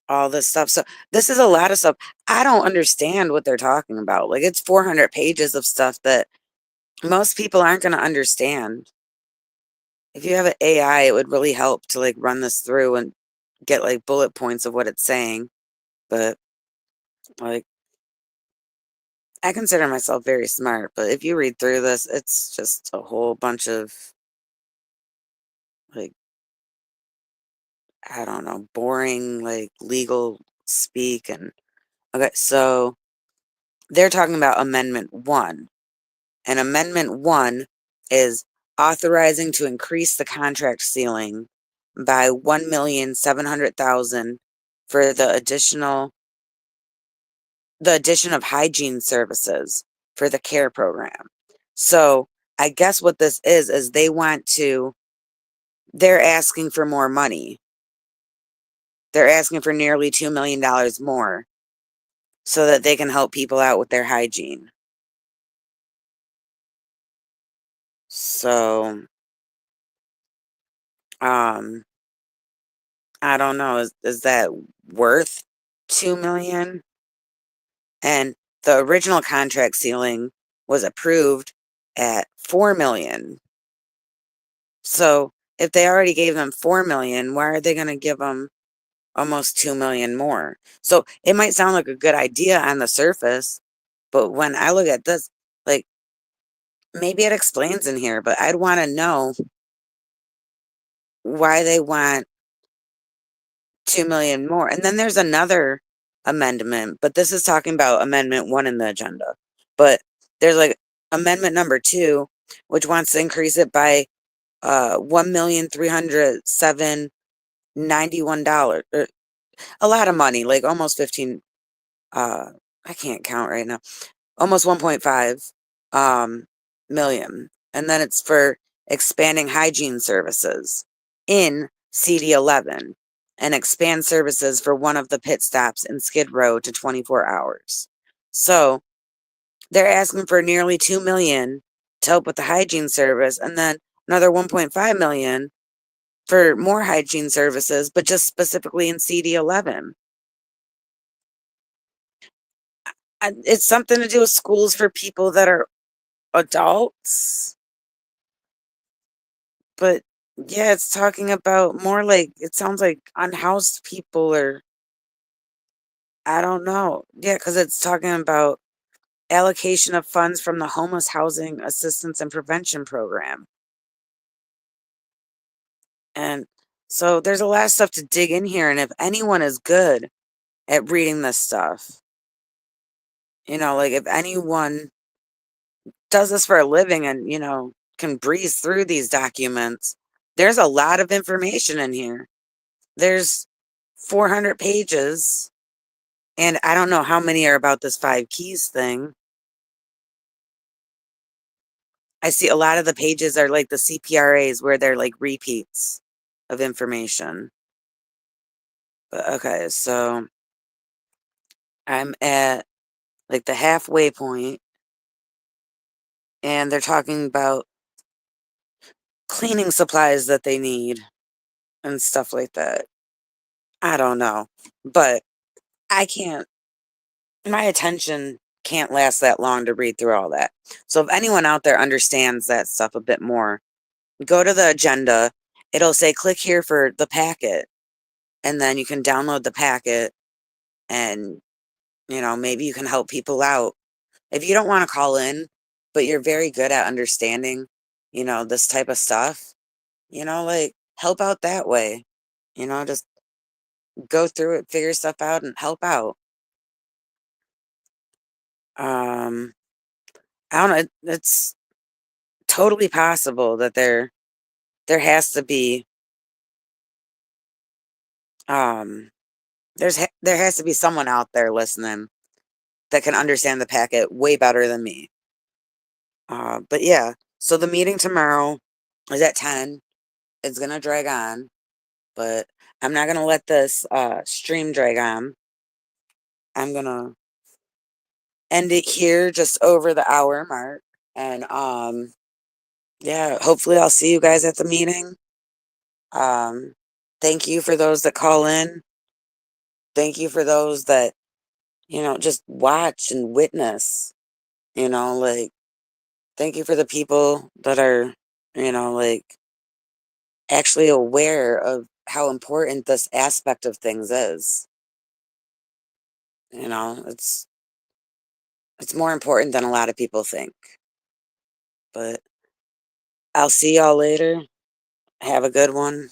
all this stuff. So this is a lot of stuff. I don't understand what they're talking about. Like, it's 400 pages of stuff that most people aren't going to understand. If you have an AI, it would really help to like run this through and get like bullet points of what it's saying. But like, I consider myself very smart, but if you read through this, it's just a whole bunch of like, I don't know, boring like legal speak. And okay, so they're talking about Amendment 1. And Amendment 1 is authorizing to increase the contract ceiling by 1,700,000 for the addition of hygiene services for the CARE program. So I guess what this is they're asking for more money. They're asking for nearly $2 million more so that they can help people out with their hygiene. So, I don't know. Is that worth 2 million? And the original contract ceiling was approved at 4 million. So if they already gave them 4 million, why are they going to give them almost 2 million more? So it might sound like a good idea on the surface, but when I look at this, like, maybe it explains in here, but I'd want to know why they want 2 million more. And then there's another amendment, but this is talking about amendment 1 in the agenda. But there's like amendment number 2, which wants to increase it by $1,307.91. A lot of money, like almost 15, I can't count right now. Almost 1.5 million. And then it's for expanding hygiene services in CD11 and expand services for one of the pit stops in Skid Row to 24 hours. So they're asking for nearly 2 million to help with the hygiene service, and then another 1.5 million for more hygiene services, but just specifically in CD11. It's something to do with schools for people that are adults, but yeah, it's talking about more like, it sounds like unhoused people, or I don't know. Yeah, because it's talking about allocation of funds from the Homeless Housing Assistance and Prevention Program. And so there's a lot of stuff to dig in here. And if anyone is good at reading this stuff, like if anyone does this for a living and, can breeze through these documents, there's a lot of information in here. There's 400 pages, and I don't know how many are about this 5 keys thing. I see a lot of the pages are like the CPRAs, where they're like repeats of information. But okay, so I'm at like the halfway point, and they're talking about cleaning supplies that they need and stuff like that. I don't know, but my attention can't last that long to read through all that. So if anyone out there understands that stuff a bit more, go to the agenda. It'll say click here for the packet, and then you can download the packet, and maybe you can help people out. If you don't want to call in, but you're very good at understanding, this type of stuff, like, help out that way. Just go through it, figure stuff out, and help out. I don't know. It's totally possible that there has to be there has to be someone out there listening that can understand the packet way better than me. But yeah, so the meeting tomorrow is at 10. It's gonna drag on, but I'm not gonna let this stream drag on. I'm gonna end it here, just over the hour mark. And yeah, hopefully I'll see you guys at the meeting. Thank you for those that call in. Thank you for those that, just watch and witness. Like, thank you for the people that are, like, actually aware of how important this aspect of things is. It's more important than a lot of people think. But I'll see y'all later. Have a good one.